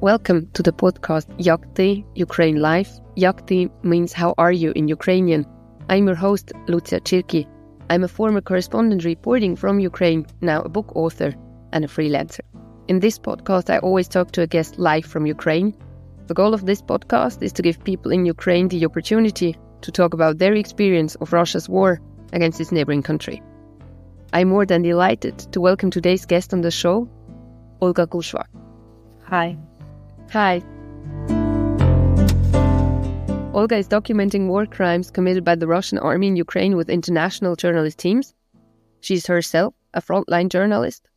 Welcome to the podcast Yakty, Ukraine Life. Yakty means how are you in Ukrainian. I'm your host, Luzia Tschirky. I'm a former correspondent reporting from Ukraine, now a book author and a freelancer. In this podcast, I always talk to a guest live from Ukraine. The goal of this podcast is to give people in Ukraine the opportunity to talk about their experience of Russia's war against its neighboring country. I'm more than delighted to welcome today's guest on the show, Olga Guzhva. Hi. Hi. Olga is documenting war crimes committed by the Russian army in Ukraine with international journalist teams. She's herself a frontline journalist.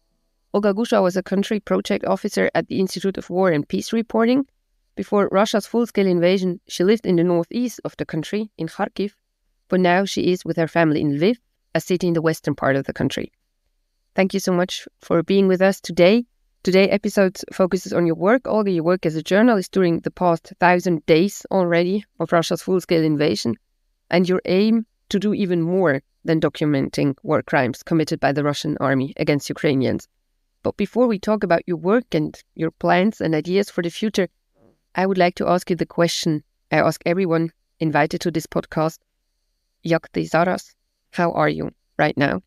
Olga Guzhva was a country project officer at the Institute of War and Peace Reporting. Before Russia's full-scale invasion, she lived in the northeast of the country, in Kharkiv, but now she is with her family in Lviv, a city in the western part of the country. Thank you so much for being with us today. Today's episode focuses on your work. Olga, you work as a journalist during the past 1,000 days already of Russia's full-scale invasion, and your aim to do even more than documenting war crimes committed by the Russian army against Ukrainians. But before we talk about your work and your plans and ideas for the future, I would like to ask you the question I ask everyone invited to this podcast. Yakty Zaras, how are you right now?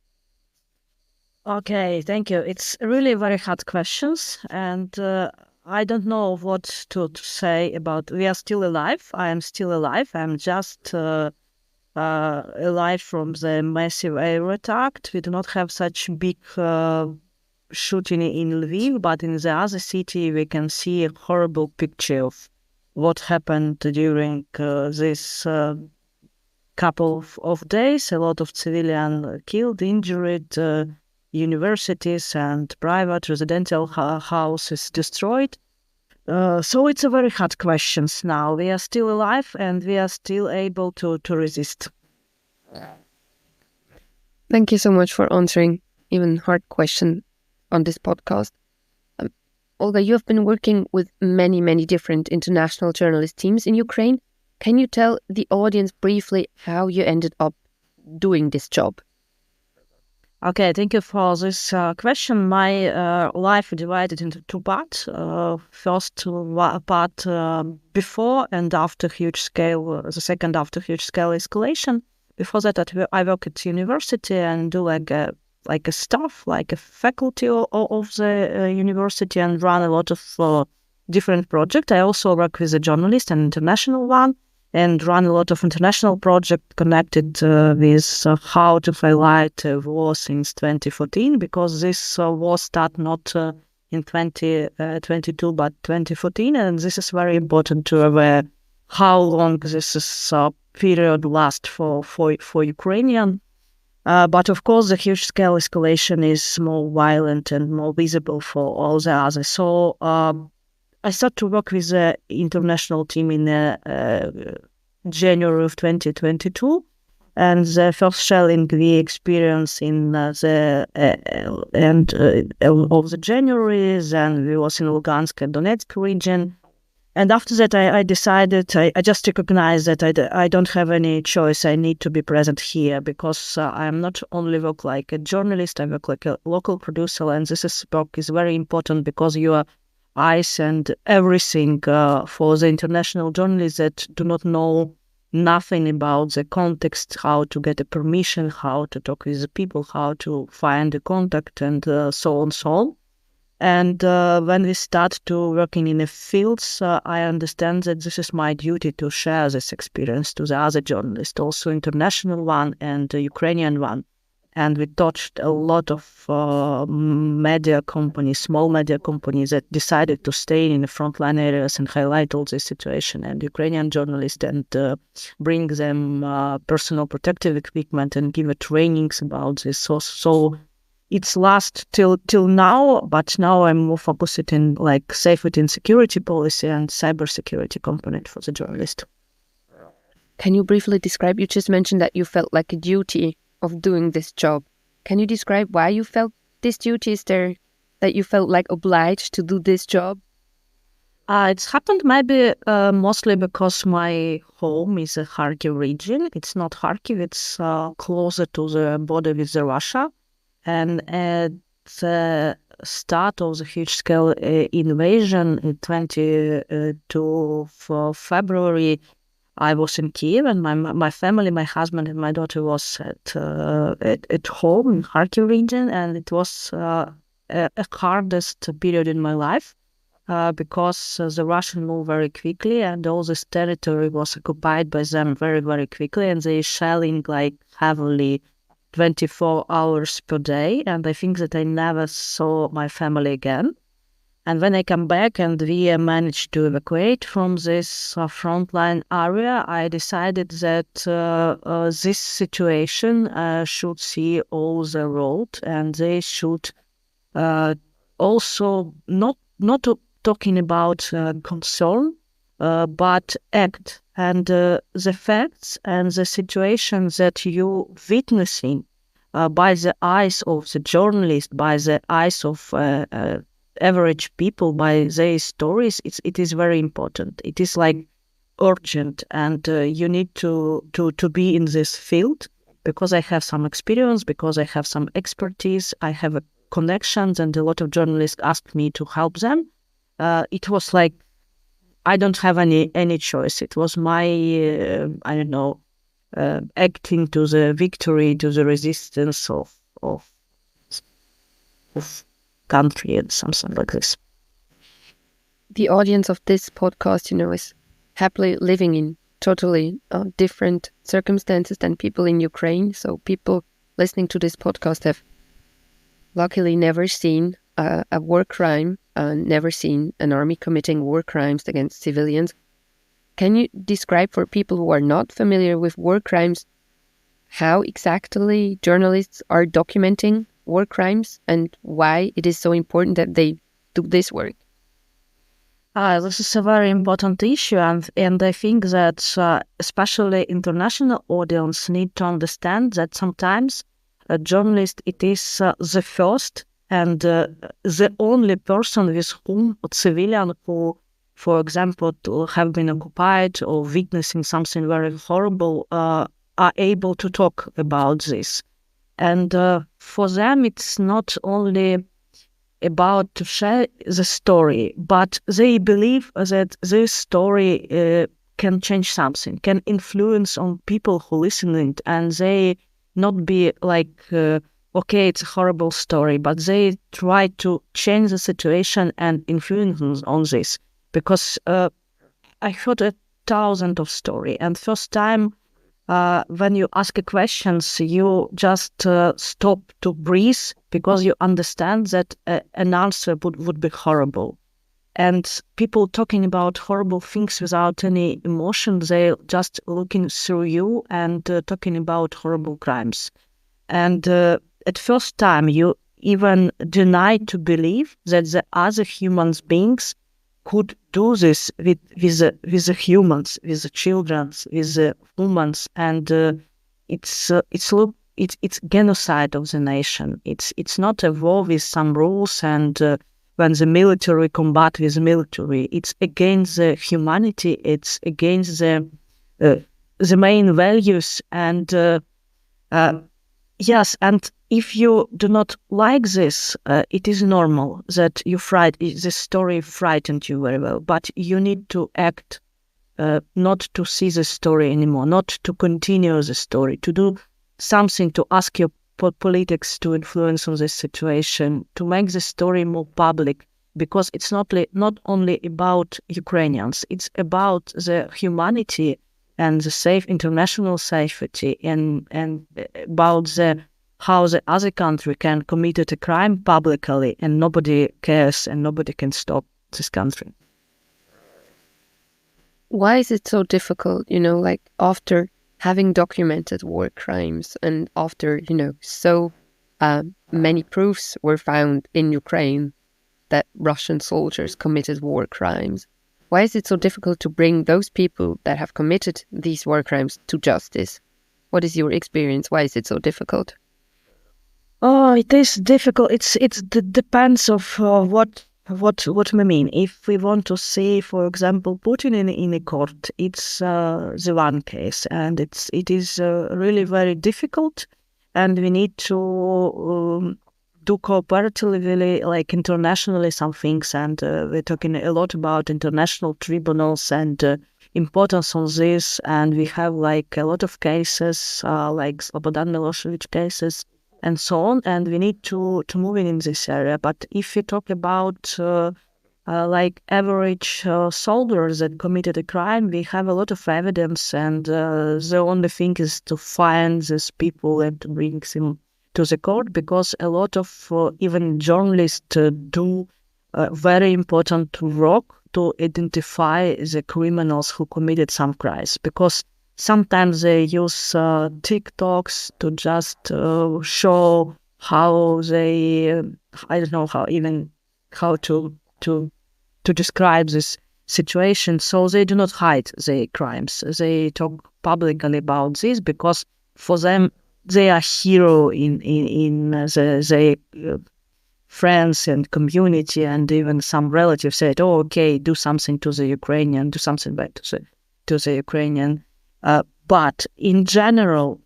Okay, thank you. It's really very hard questions, and I don't know what to say about. We are still alive. I am still alive. I'm just alive from the massive air attack. We do not have such big shooting in Lviv, but in the other city we can see a horrible picture of what happened during this couple of days. A lot of civilians killed, injured. Universities and private residential houses destroyed. So it's a very hard question now. We are still alive and we are still able to resist. Thank you so much for answering even hard question on this podcast. Olga, you have been working with many different international journalist teams in Ukraine. Can you tell the audience briefly how you ended up doing this job? Okay, thank you for this question. My life divided into two parts. First part before and after huge scale, the second after huge scale escalation. Before that, I work at university and do like a staff, like a faculty of the university and run a lot of different projects. I also work with a journalist, an international one, and run a lot of international projects connected with how to highlight war since 2014, because this war started not in 2022 but 2014, and this is very important to aware how long this period lasts for Ukrainian. But of course, the huge scale escalation is more violent and more visible for all the others. So I started to work with the international team in January of 2022, and the first shelling we experienced in the end of the January. Then we was in Lugansk and Donetsk region, and after that I decided I just recognized that I don't have any choice. I need to be present here because I am not only work like a journalist. I work like a local producer, and this work is very important because you are eyes and everything for the international journalists that do not know nothing about the context, how to get a permission, how to talk with the people, how to find a contact, and so on. And when we start to working in the fields, I understand that this is my duty to share this experience to the other journalists, also international one and the Ukrainian one. And we touched a lot of media companies, small media companies that decided to stay in the frontline areas and highlight all this situation, and Ukrainian journalists, and bring them personal protective equipment and give trainings about this. So it's last till now, but now I'm more focused in like safety and security policy and cybersecurity component for the journalist. Can you briefly describe, you just mentioned that you felt like a duty of doing this job. Can you describe why you felt this duty? Is there that you felt like obliged to do this job? It's happened maybe mostly because my home is a Kharkiv region. It's not Kharkiv, it's closer to the border with Russia. And start of the huge-scale invasion in 22 February, I was in Kiev, and my family, my husband and my daughter was at home in Kharkiv region, and it was a hardest period in my life because the Russians moved very quickly, and all this territory was occupied by them very, very quickly, and they shelling like heavily 24 hours per day, and I think that I never saw my family again. And when I come back and we managed to evacuate from this frontline area, I decided that this situation should see all the world, and they should also not talking about concern, but act. And the facts and the situations that you witnessing by the eyes of the journalist, by the eyes of average people, by their stories, it is very important. It is like urgent, and you need to be in this field, because I have some experience, because I have some expertise, I have connections, and a lot of journalists asked me to help them. It was like I don't have any choice. It was my acting to the victory, to the resistance of country and something like this. The audience of this podcast, is happily living in totally different circumstances than people in Ukraine. So people listening to this podcast have luckily never seen a war crime, never seen an army committing war crimes against civilians. Can you describe for people who are not familiar with war crimes how exactly journalists are documenting war crimes and why it is so important that they do this work? This is a very important issue, and I think that especially international audience need to understand that sometimes a journalist, it is the first and the only person with whom a civilian who, for example, have been occupied or witnessing something very horrible are able to talk about this. And for them, it's not only about to share the story, but they believe that this story can change something, can influence on people who listening, and they not be like, okay, it's a horrible story, but they try to change the situation and influence on this. Because I heard 1,000 of story, and first time when you ask a questions, you just stop to breathe, because you understand that an answer would be horrible. And people talking about horrible things without any emotion, they just looking through you and talking about horrible crimes. And at first time, you even deny to believe that the other human beings could do this with the humans, with the children, with the women, and it's genocide of the nation. It's not a war with some rules, and when the military combat with military, it's against the humanity. It's against the main values, and yes, and if you do not like this, it is normal that this story frightened you very well, but you need to act, not to see the story anymore, not to continue the story, to do something, to ask your politics to influence on this situation, to make the story more public, because it's not only about Ukrainians, it's about the humanity and the international safety, and about how the other country can commit a crime publicly, and nobody cares and nobody can stop this country. Why is it so difficult, like after having documented war crimes and after, so many proofs were found in Ukraine that Russian soldiers committed war crimes? Why is it so difficult to bring those people that have committed these war crimes to justice? What is your experience? Why is it so difficult? Oh, it is difficult. It depends of what we mean. If we want to see, for example, Putin in a court, it's the one case, and it is really very difficult, and we need to do cooperatively, like internationally, some things, and we're talking a lot about international tribunals and importance on this, and we have like a lot of cases, like Slobodan Milosevic cases, and so on, and we need to move in this area. But if we talk about like average soldiers that committed a crime, we have a lot of evidence, and the only thing is to find these people and to bring them to the court, because a lot of even journalists do very important work to identify the criminals who committed some crimes, because sometimes they use TikToks to just show how they, I don't know how to describe this situation. So they do not hide their crimes. They talk publicly about this because for them they are hero in their friends and community, and even some relatives said, "Oh, okay, do something to the Ukrainian, do something bad to the Ukrainian." But in general,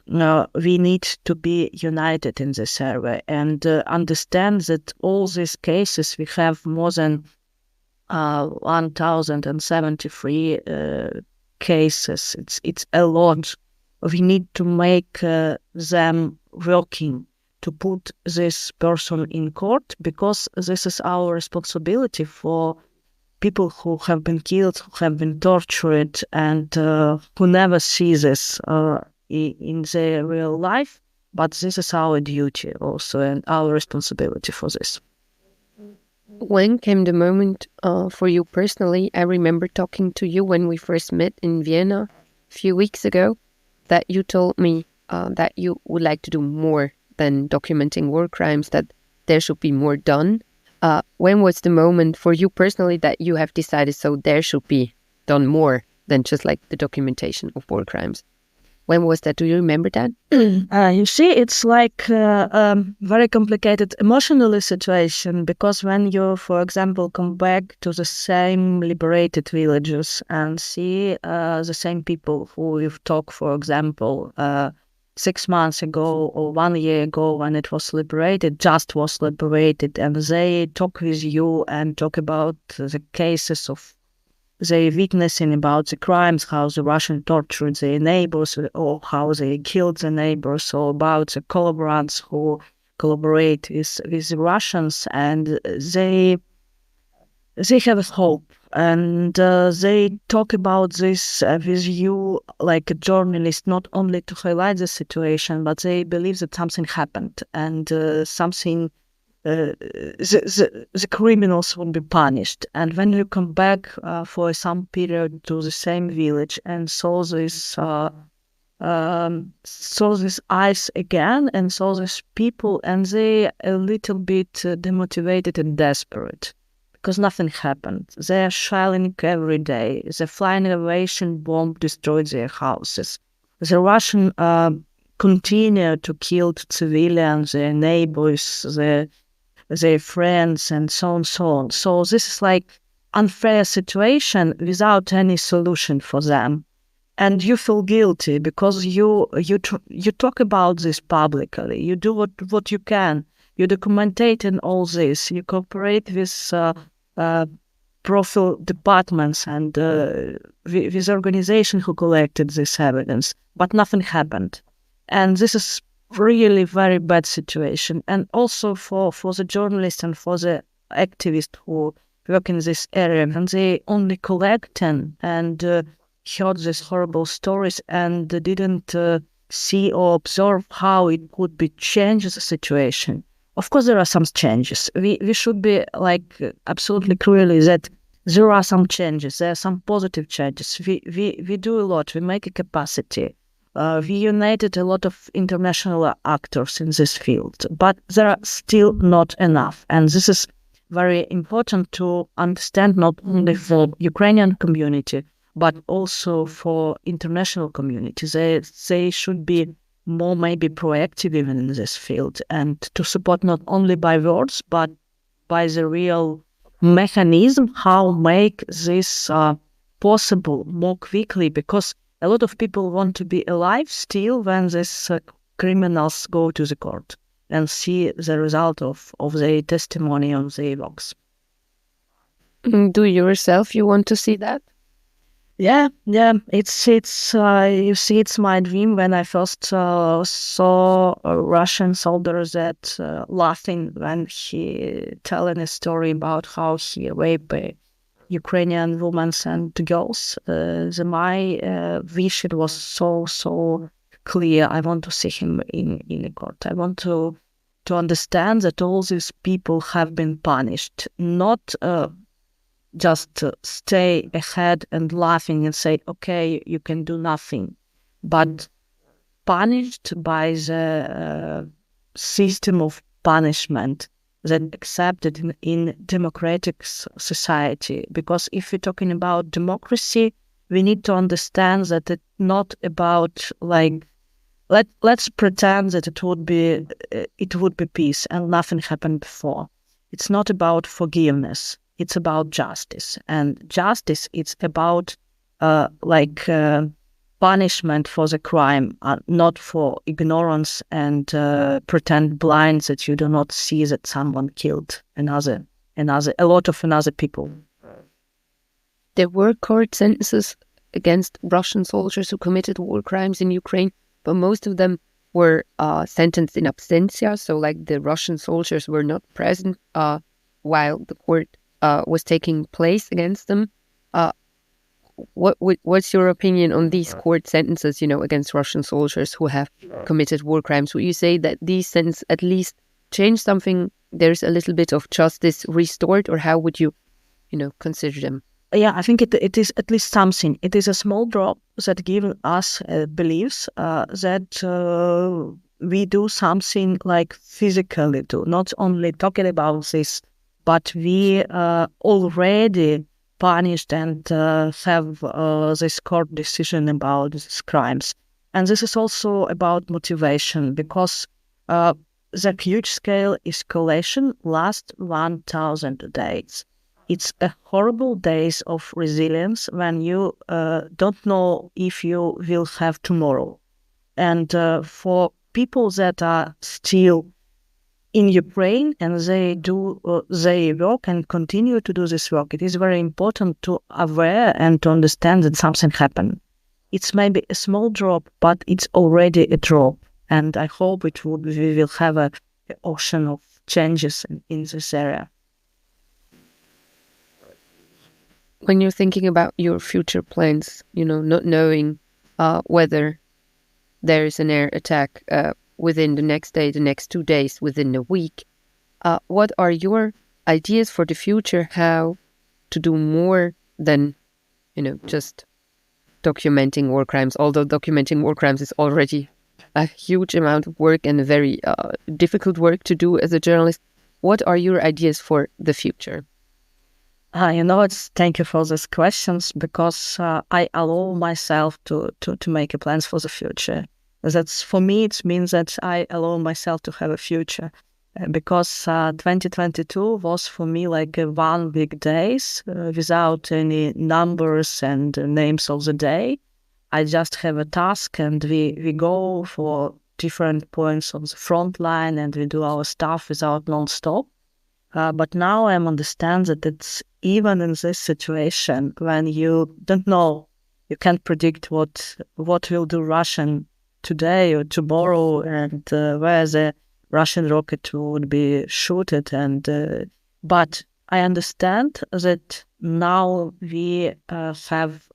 we need to be united in this area and understand that all these cases, we have more than 1,073 cases. It's a lot. We need to make them working to put this person in court, because this is our responsibility for people who have been killed, who have been tortured, and who never see this in their real life. But this is our duty also, and our responsibility for this. When came the moment for you personally? I remember talking to you when we first met in Vienna a few weeks ago, that you told me that you would like to do more than documenting war crimes, that there should be more done. When was the moment for you personally that you have decided, so there should be done more than just like the documentation of war crimes? When was that? Do you remember that? You see, it's like a very complicated emotionally situation, because when you, for example, come back to the same liberated villages and see the same people who you've talked, for example, 6 months ago or 1 year ago when it was liberated, and they talk with you and talk about the cases of they witnessing about the crimes, how the Russian tortured their neighbors, or how they killed the neighbors, or about the collaborators who collaborate with the Russians, and they have hope, and they talk about this with you like a journalist, not only to highlight the situation, but they believe that something happened, and something the criminals will be punished. And when you come back for some period to the same village and saw this eyes again, and saw these people, and they a little bit demotivated and desperate, because nothing happened. They are shelling every day. The flying aviation bomb destroyed their houses. The Russian continue to kill civilians, their neighbors, their friends, and so on, so on. So this is like unfair situation without any solution for them. And you feel guilty because you talk about this publicly. You do what you can. You documentate in all this. You cooperate with profile departments and with organizations who collected this evidence. But nothing happened. And this is really very bad situation, and also for the journalists and for the activists who work in this area, and they only collect and heard these horrible stories and didn't see or observe how it could be change the situation. Of course, there are some changes. We should be like absolutely clearly that there are some changes. There are some positive changes. We do a lot. We make a capacity. We united a lot of international actors in this field, but there are still not enough. And this is very important to understand, not only for Ukrainian community, but also for international communities. They should be more maybe proactive even in this field, and to support not only by words, but by the real mechanism, how make this possible more quickly, because a lot of people want to be alive still when these criminals go to the court. and see the result of their testimony on the logs. Do you yourself, you want to see that? Yeah. It's you see, it's my dream. When I first saw a Russian soldier that laughing when he telling a story about how he raped Ukrainian women and girls. My wish, it was so clear. I want to see him in a court. I want to understand that all these people have been punished, not just stay ahead and laughing and say, okay, you can do nothing, but punished by the system of punishment that accepted in democratic society. Because if we're talking about democracy, we need to understand that it's not about like, let's pretend that it would be peace and nothing happened before. It's not about forgiveness. It's about justice, and justice, it's about punishment for the crime, not for ignorance and pretend blind that you do not see that someone killed a lot of another people. There were court sentences against Russian soldiers who committed war crimes in Ukraine, but most of them were sentenced in absentia, so like the Russian soldiers were not present while the court was taking place against them. What's your opinion on these court sentences, against Russian soldiers who have committed war crimes? Would you say that these sentences at least change something? There's a little bit of justice restored, or how would you, consider them? Yeah, I think it is at least something. It is a small drop that gives us beliefs that we do something like physically too, not only talking about this, but we already punished and have this court decision about these crimes. And this is also about motivation, because the huge scale escalation lasts 1,000 days. It's a horrible days of resilience when you don't know if you will have tomorrow. And for people that are still in Ukraine and they do their work and continue to do this work, it is very important to aware and to understand that something happened. It's maybe a small drop, but it's already a drop. And I hope we will have an ocean of changes in this area. When you're thinking about your future plans, not knowing whether there is an air attack within the next day, the next 2 days, within a week, what are your ideas for the future? How to do more than, just documenting war crimes? Although documenting war crimes is already a huge amount of work and a very difficult work to do as a journalist. What are your ideas for the future? Thank you for these questions, because I allow myself to make plans for the future. That's, for me, it means that I allow myself to have a future, because 2022 was for me like one big days without any numbers and names of the day. I just have a task and we go for different points of the front line and we do our stuff without non-stop. But now I understand that it's even in this situation when you don't know, you can't predict what will do Russian today or tomorrow, and where the Russian rocket would be shooted. But I understand that now we have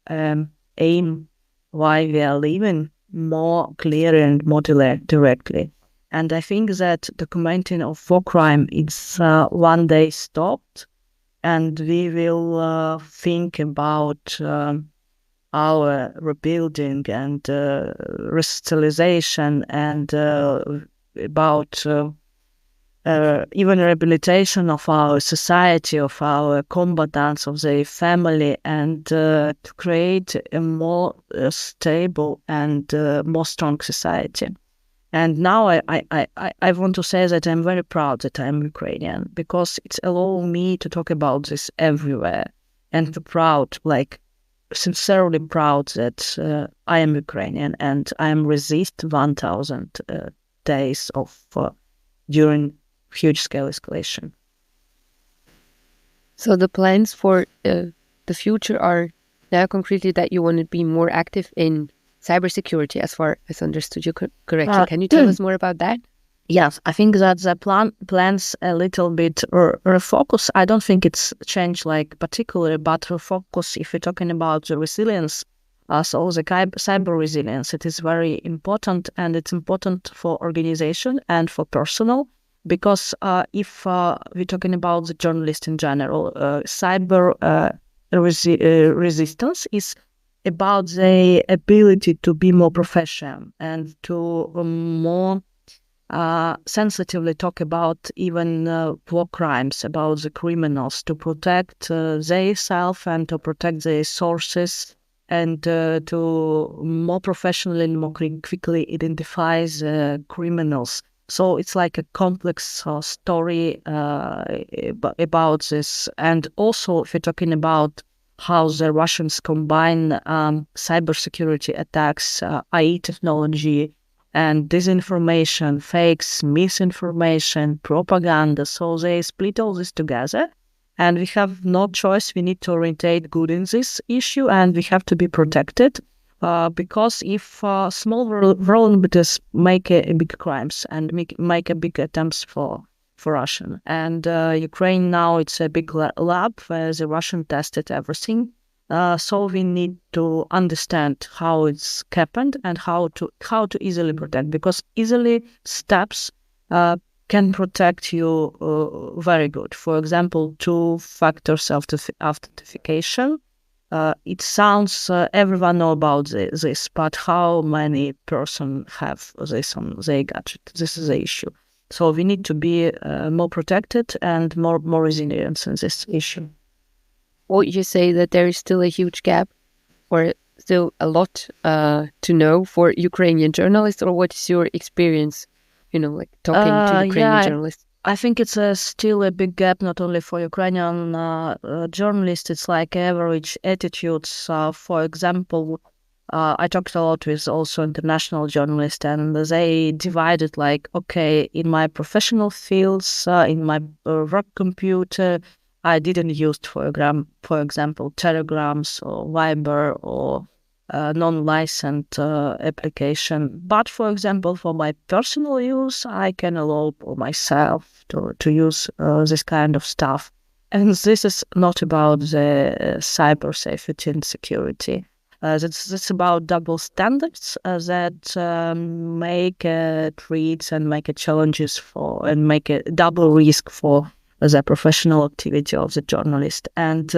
aim why we are living more clearly and more directly. And I think that documenting of war crime is one day stopped, and we will think about our rebuilding and resocialization and about even rehabilitation of our society, of our combatants, of their family, and to create a more stable and more strong society. And now I want to say that I'm very proud that I'm Ukrainian, because it's allowing me to talk about this everywhere, and to proud, like sincerely proud that I am Ukrainian and I am resist 1,000 days of during huge-scale escalation. So the plans for the future are now concretely that you want to be more active in cybersecurity, as far as understood you correctly. Can you tell us more about that? Yes, I think that the plans a little bit refocus. I don't think it's changed like particularly, but refocus, if we're talking about the resilience, so the cyber resilience, it is very important, and it's important for organization and for personal, because if we're talking about the journalist in general, cyber resistance is about the ability to be more professional and to more sensitively talk about even war crimes, about the criminals, to protect themselves and to protect their sources, and to more professionally and more quickly identify the criminals. So it's like a complex story about this. And also, if you're talking about how the Russians combine cybersecurity attacks, AI technology, and disinformation, fakes, misinformation, propaganda. So they split all this together, and we have no choice. We need to orientate good in this issue, and we have to be protected, because if small vulnerabilities make a big crimes and make a big attempts for Russian. And Ukraine now, it's a big lab where the Russian tested everything. So we need to understand how it's happened and how to easily protect, because easily steps can protect you very good. For example, two-factor authentication. It sounds everyone know about this, but how many person have this on their gadget? This is the issue. So we need to be more protected and more resilient in this issue. Would you say that there is still a huge gap, or still a lot to know for Ukrainian journalists, or what is your experience, like talking to Ukrainian journalists? I think it's still a big gap, not only for Ukrainian journalists. It's like average attitudes. For example, I talked a lot with also international journalists, and they divided like, okay, in my professional fields, in my work computer, I didn't use, for example, Telegrams or Viber or non-licensed application. But, for example, for my personal use, I can allow myself to use this kind of stuff. And this is not about the cyber safety and security. That's about double standards that make threats and make challenges and make a double risk for the professional activity of the journalist. And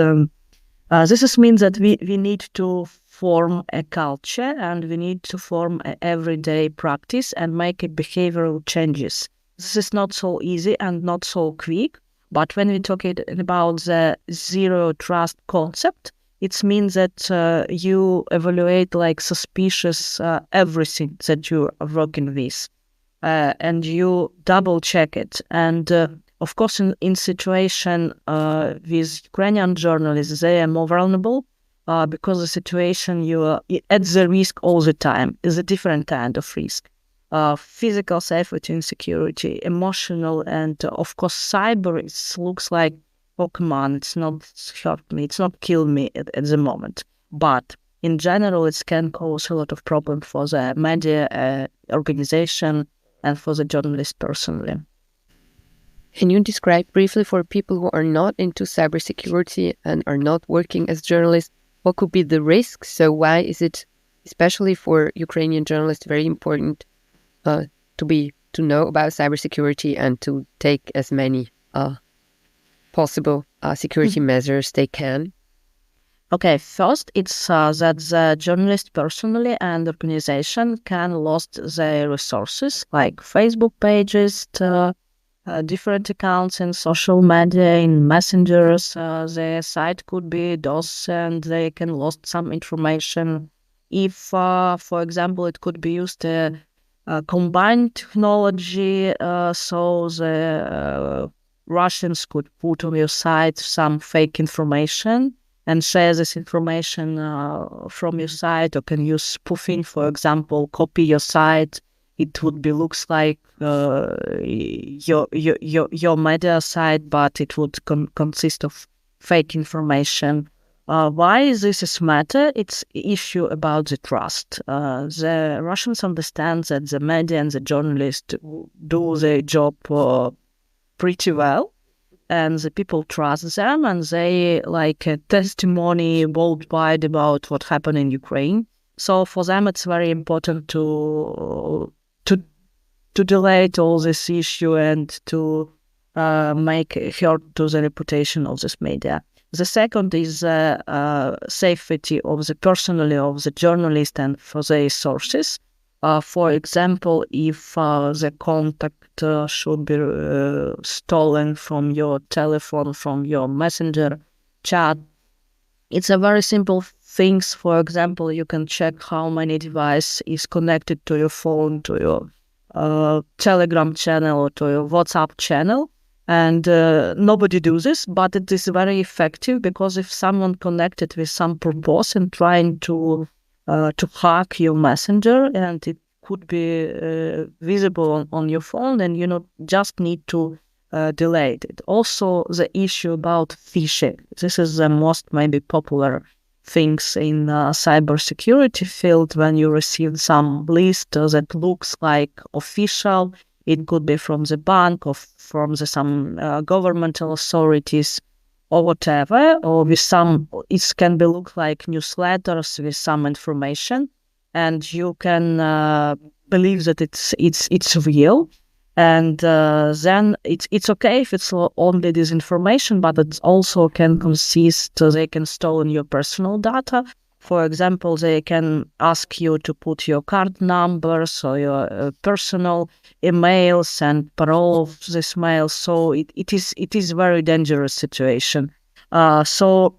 this means that we need to form a culture, and we need to form an everyday practice and make behavioral changes. This is not so easy and not so quick, but when we talk about the zero trust concept, it means that you evaluate like suspicious everything that you are working with, and you double check it. And of course, in situation with Ukrainian journalists, they are more vulnerable because the situation you are at the risk all the time is a different kind of risk. Physical safety and security, emotional, and of course, cyber. It looks like, oh, come on, it's not hurt me, it's not kill me at the moment. But in general, it can cause a lot of problem for the media organization and for the journalist personally. Can you describe briefly for people who are not into cybersecurity and are not working as journalists, what could be the risks? So why is it, especially for Ukrainian journalists, very important to know about cybersecurity and to take as many possible security measures they can? Okay, first, it's that the journalist personally and organization can lose their resources, like Facebook pages, different accounts in social media, in messengers. Their site could be DOS, and they can lose some information. If, for example, it could be used combined technology, so the Russians could put on your site some fake information and share this information from your site, or can use spoofing, for example, copy your site it would be looks like your media site, but it would consist of fake information. Why this is matter? It's issue about the trust. The Russians understand that the media and the journalists do their job pretty well, and the people trust them, and they like a testimony worldwide about what happened in Ukraine. So for them, it's very important to delete all this issue and to make hurt to the reputation of this media. The second is safety of the personally of the journalist and for their sources. For example, if the contact should be stolen from your telephone, from your messenger chat, it's a very simple things. For example, you can check how many device is connected to your phone, to your Telegram channel, or to your WhatsApp channel. And nobody does this, but it is very effective, because if someone connected with some purpose and trying to hack your messenger, and it could be visible on your phone, then you just need to delete it. Also, the issue about phishing. This is the most maybe popular things in cybersecurity field. When you receive some list that looks like official, it could be from the bank or from some governmental authorities or whatever, or with some, it can be look like newsletters with some information, and you can believe that it's real. And then it's okay if it's only this information, but it also can consist, they can store your personal data. For example, they can ask you to put your card numbers or your personal emails and parole of this mail. So it is very dangerous situation. So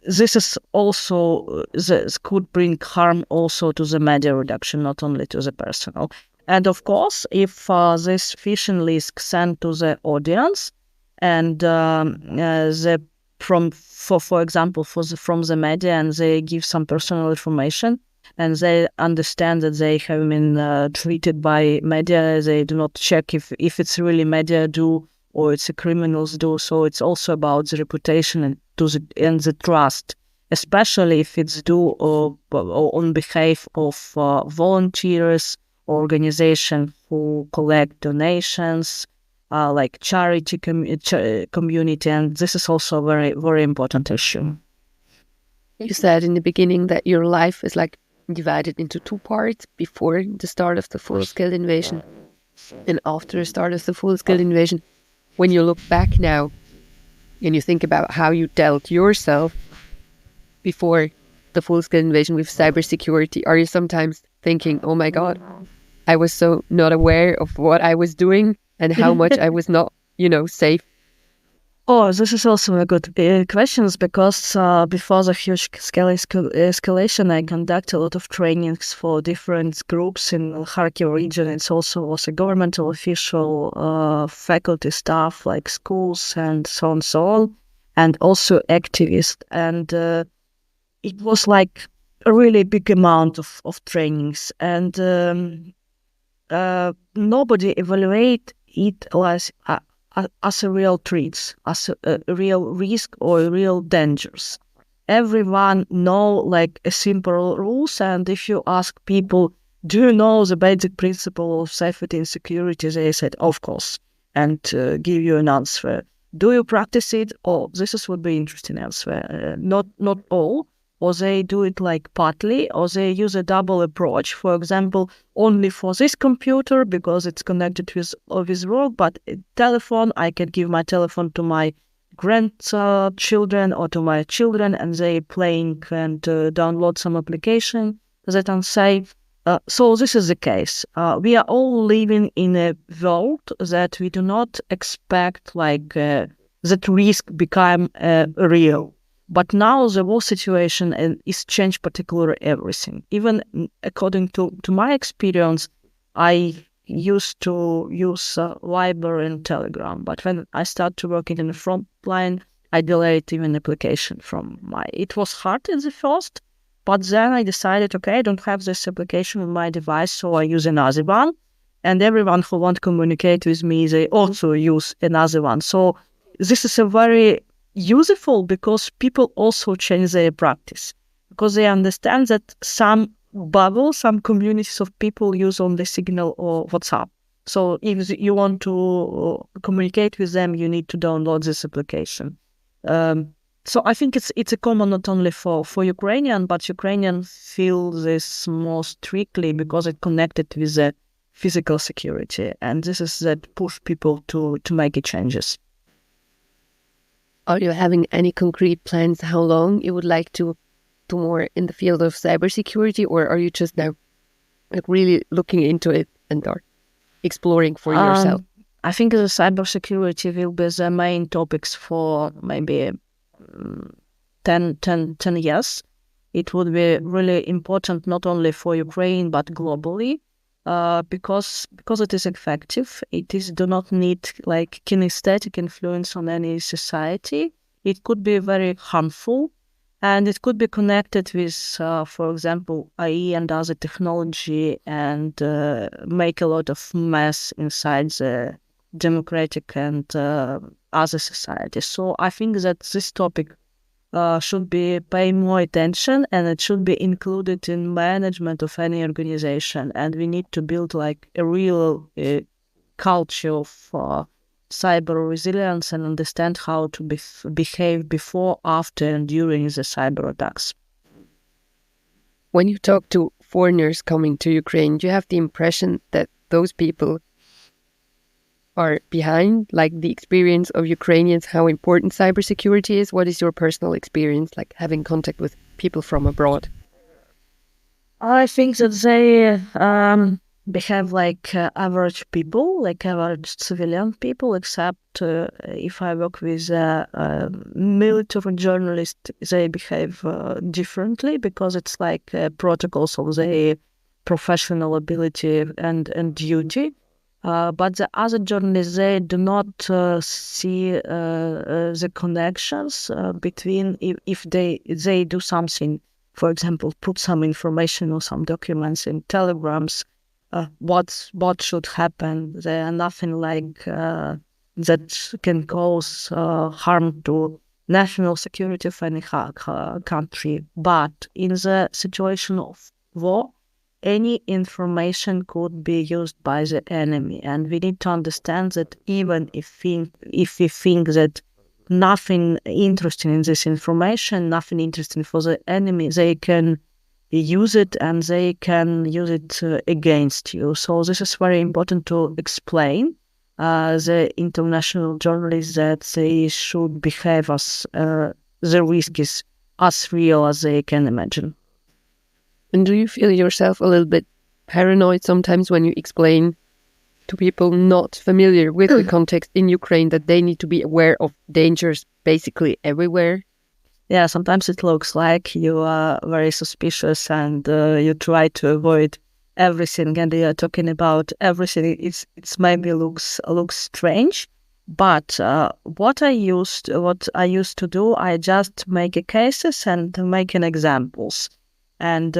this is also, this could bring harm also to the media reduction, not only to the personal. And of course, if this phishing list sent to the audience, and for example, from the media, and they give some personal information, and they understand that they have been treated by media, they do not check if it's really media do or it's the criminals do. So it's also about the reputation and the trust, especially if it's due on behalf of volunteers, organization who collect donations, like charity community, and this is also a very, very important issue. You said in the beginning that your life is like divided into two parts: before the start of the full-scale invasion and after the start of the full-scale invasion. When you look back now and you think about how you dealt yourself before the full-scale invasion with cybersecurity, are you sometimes thinking, oh my God, I was so not aware of what I was doing and how much I was not, safe? Oh, this is also a good question, because before the huge scale escalation, I conduct a lot of trainings for different groups in the Kharkiv region. It also was a governmental official, faculty staff, like schools and so on, and also activists. And it was like a really big amount of trainings. And nobody evaluate it as a real threats, as a real risk or real dangers. Everyone know like a simple rules, and if you ask people, do you know the basic principle of safety and security, they said, of course, and give you an answer. Do you practice it? Oh, this would be interesting answer. Not all. Or they do it like partly, or they use a double approach. For example, only for this computer because it's connected with work, but telephone, I can give my telephone to my grandchildren or to my children, and they playing and download some application that unsafe. So this is the case. We are all living in a world that we do not expect like that risk become real. But now the war situation is changed particularly everything. Even according to my experience, I used to use Viber and Telegram. But when I started to work in the front line, I deleted even application from my... It was hard at the first, but then I decided, okay, I don't have this application on my device, so I use another one. and everyone who want to communicate with me, they also use another one. So this is a very useful because people also change their practice because they understand that some bubble, some communities of people use only Signal or WhatsApp. So if you want to communicate with them, you need to download this application. So I think it's a common not only for Ukrainian, but Ukrainian feel this more strictly because it connected with the physical security, and this is that push people to make changes. Are you having any concrete plans how long you would like to more in the field of cybersecurity, or are you just now like really looking into it and are exploring for yourself? I think the cybersecurity will be the main topics for maybe 10 years. It would be really important not only for Ukraine but globally, because it is effective. Do not need like kinesthetic influence on any society. It could be very harmful, and it could be connected with, for example, AI and other technology, and make a lot of mess inside the democratic and other societies. So I think that this topic should be pay more attention, and it should be included in management of any organization. And we need to build like a real culture of cyber resilience and understand how to behave before, after, and during the cyber attacks. When you talk to foreigners coming to Ukraine, do you have the impression that those people are behind, like the experience of Ukrainians, how important cybersecurity is? What is your personal experience, like having contact with people from abroad? I think that they behave like average people, like average civilian people, except if I work with military journalists, they behave differently because it's like protocols of their professional ability and duty. But the other journalists, they do not see the connections between if they do something, for example, put some information or some documents in telegrams, what should happen. There are nothing like that can cause harm to national security of any country. But in the situation of war, any information could be used by the enemy, and we need to understand that even if we think that nothing interesting in this information, nothing interesting for the enemy, they can use it, and they can use it against you. So this is very important to explain the international journalists that they should behave as the risk is as real as they can imagine. And do you feel yourself a little bit paranoid sometimes when you explain to people not familiar with the context in Ukraine that they need to be aware of dangers basically everywhere? Yeah, sometimes it looks like you are very suspicious and you try to avoid everything, and you are talking about everything. It's maybe looks strange, but what I used to do, I just make cases and making examples. And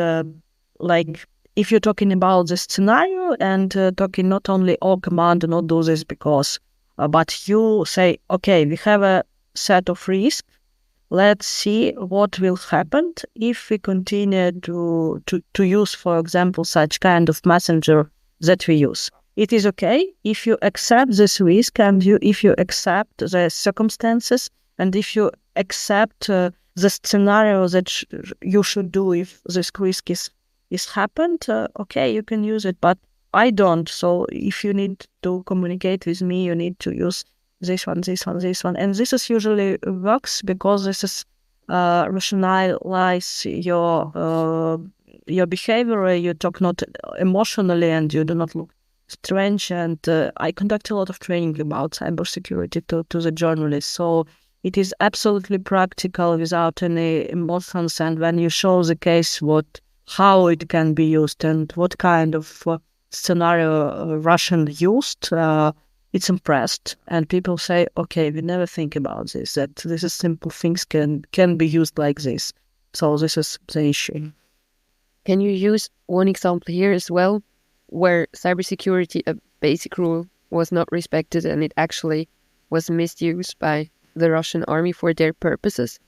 like if you're talking about the scenario and talking not only, oh, command, do not do this because, but you say, okay, we have a set of risks. Let's see what will happen if we continue to use, for example, such kind of messenger that we use. It is okay if you accept this risk, and if you accept the circumstances, and if you accept the scenario that you should do if this risk is happened, okay, you can use it, but I don't. So if you need to communicate with me, you need to use this one. And this is usually works because this is rationalize your behavior. You talk not emotionally, and you do not look strange. And I conduct a lot of training about cybersecurity to the journalists. So it is absolutely practical without any emotions. And when you show the case, how it can be used and what kind of scenario Russian used, it's impressed. And people say, okay, we never think about this, that this is simple things can be used like this. So this is the issue. Can you use one example here as well? where cybersecurity, a basic rule, was not respected and it actually was misused by the Russian army for their purposes?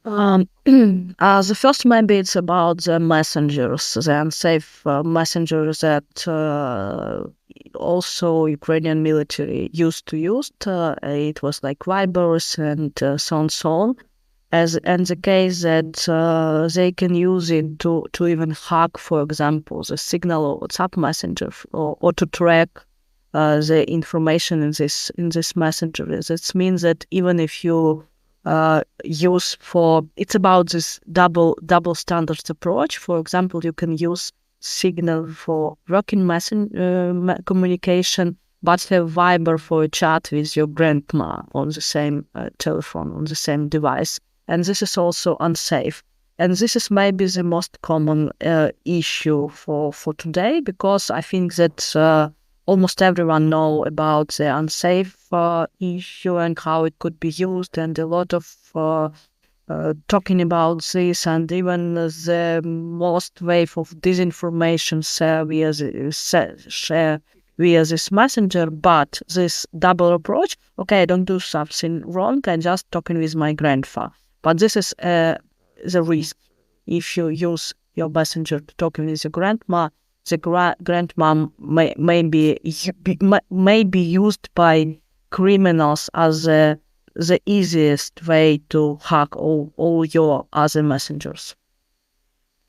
The first, maybe it's about the messengers, the unsafe messengers that also Ukrainian military used to use. It was like Vibers and so on, so on. And the case that they can use it to even hack, for example, the Signal or WhatsApp messenger, or to track the information in this messenger. That means that even if you use it's about this double standards approach. For example, you can use Signal for working communication, but have Viber for a chat with your grandma on the same telephone, on the same device. And this is also unsafe. And this is maybe the most common issue for today, because I think that almost everyone know about the unsafe issue and how it could be used, and a lot of talking about this, and even the most wave of disinformation share via this messenger. But this double approach, okay, I don't do something wrong, I'm just talking with my grandpa. But this is the risk. If you use your messenger to talking with your grandma, the grandma may be used by criminals as the easiest way to hack all your other messengers.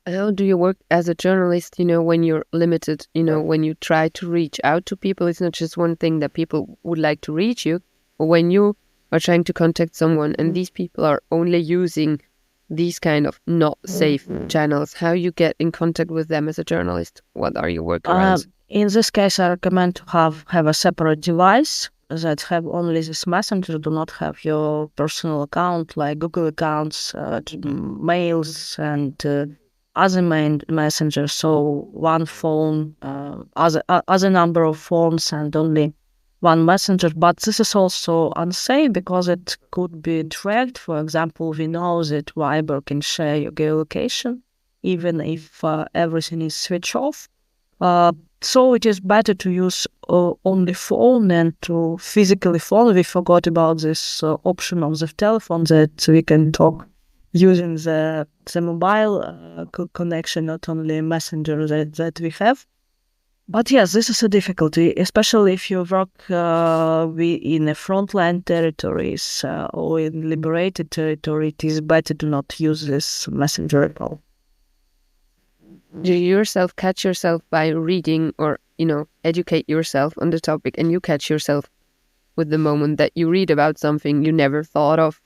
How do you work as a journalist, when you're limited, when you try to reach out to people? It's not just one thing that people would like to reach you, but when you are trying to contact someone and these people are only using these kind of not safe channels, how you get in contact with them as a journalist? What are your workarounds? In this case, I recommend to have a separate device that have only this messenger, do not have your personal account like Google accounts, mails, and other main messengers. So one phone, other number of phones, and only one messenger. But this is also unsafe because it could be tracked. For example, we know that Viber can share your geolocation even if everything is switched off. So it is better to use only phone and to physically phone. We forgot about this option of the telephone that we can talk using the mobile connection, not only messenger that we have. But yes, this is a difficulty, especially if you work in a frontline territories or in liberated territory. It is better to not use this messenger at all. Do you yourself catch yourself by reading or, educate yourself on the topic, and you catch yourself with the moment that you read about something you never thought of,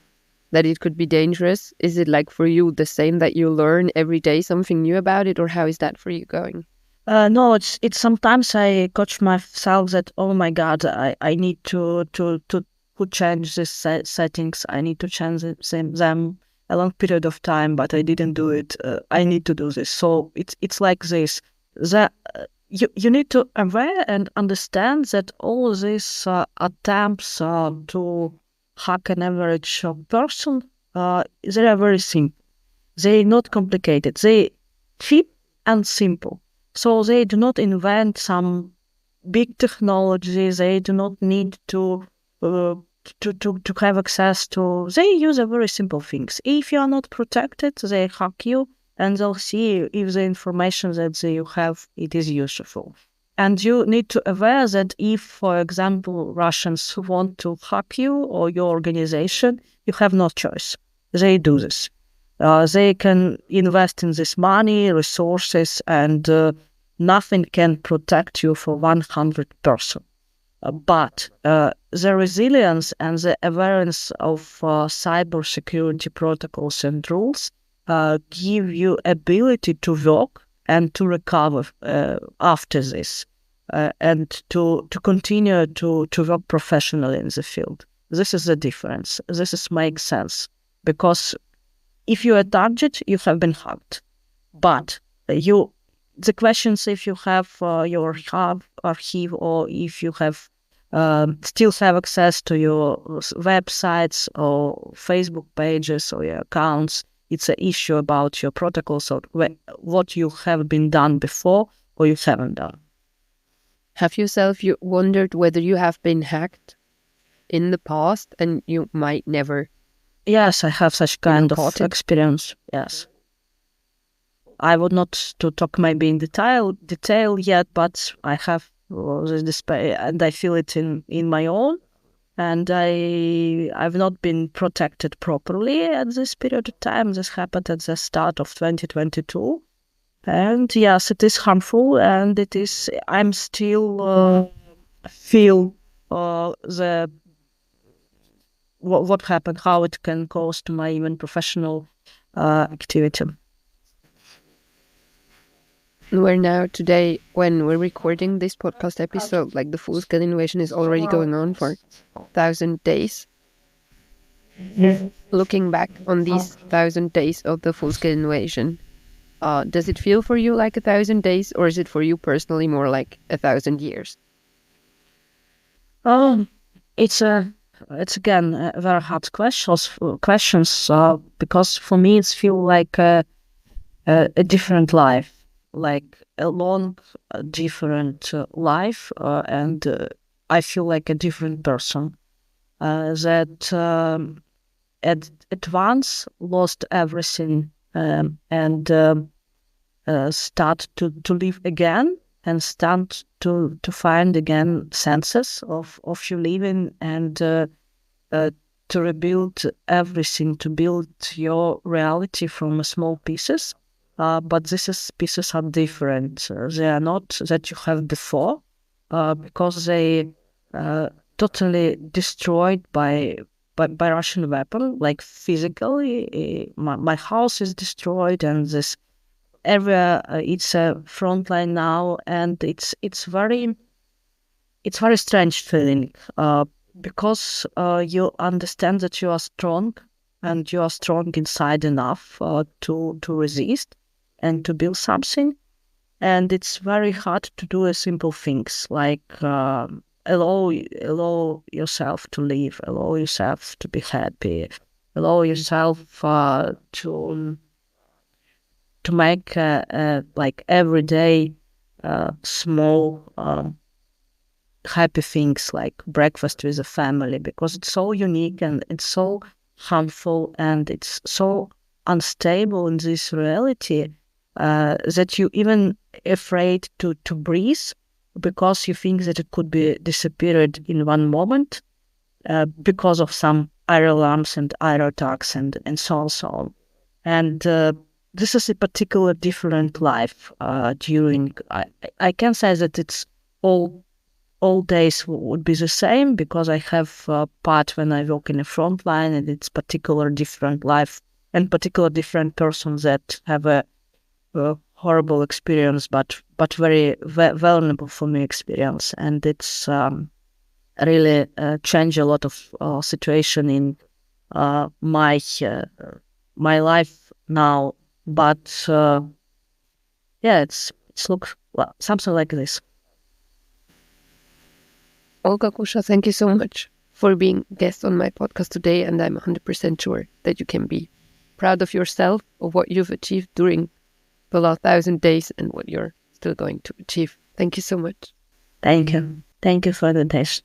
that it could be dangerous? Is it like for you the same, that you learn every day something new about it, or how is that for you going? No, it's sometimes I catch myself that, oh my God, I need to change these settings. I need to change them a long period of time, but I didn't do it. I need to do this. So it's like this. You need to aware and understand that all these attempts to hack an average person, they are very simple. They're not complicated. They cheap and simple. So they do not invent some big technology. They do not need to have access to. They use a very simple things. If you are not protected, they hack you, and they'll see if the information that you have, it is useful. And you need to aware that if, for example, Russians want to hack you or your organization, you have no choice. They do this. They can invest in this money, resources, and nothing can protect you for 100%. But the resilience and the awareness of cybersecurity protocols and rules give you ability to work and to recover after this, and to continue to work professionally in the field. This is the difference. This makes sense, because if you are a target, you have been hacked. But the questions, if you have your archive, or if you have still have access to your websites or Facebook pages or your accounts, it's an issue about your protocols or what you have been done before. or you haven't done. Have you wondered whether you have been hacked in the past and you might never? Yes, I have such kind of caught it? experience. Yes. I would not to talk maybe in detail yet, but I have this despair, and I feel it in my own. And I've not been protected properly at this period of time. This happened at the start of 2022. And yes, it is harmful, and it is. I'm still feel the what happened, how it can cause to my even professional activity. We're now today, when we're recording this podcast episode, like the full-scale invasion is already going on for 1,000 days. Looking back on these 1,000 days of the full-scale invasion, does it feel for you like 1,000 days, or is it for you personally more like 1,000 years? It's again a very hard questions because for me it's feel like a different life, like a long different life, and I feel like a different person that at once lost everything, and start to live again, and start to find again senses of you living, and to rebuild everything, to build your reality from small pieces. But these pieces are different. They are not that you have before, because they totally destroyed by Russian weapon, like physically. My house is destroyed, and this area it's a frontline now, and it's very strange feeling, because you understand that you are strong, and you are strong inside enough to resist and to build something. And it's very hard to do simple things like allow yourself to live, allow yourself to be happy, allow yourself to make like everyday small happy things like breakfast with a family, because it's so unique and it's so harmful and it's so unstable in this reality that you even afraid to breathe, because you think that it could be disappeared in one moment because of some air alarms and air attacks and so on. And this is a particular different life during. I can say that it's all days would be the same, because I have a part when I work in a front line, and it's particular different life and particular different persons that have a horrible experience, but very vulnerable for me experience. And it's really changed a lot of situation in my life now. But yeah, it's look something like this. Olga Guzhva, thank you so much for being guest on my podcast today, and I'm 100% sure that you can be proud of yourself, of what you've achieved during the last 1,000 days and what you're still going to achieve. Thank you so much. Thank you. Thank you for the invitation.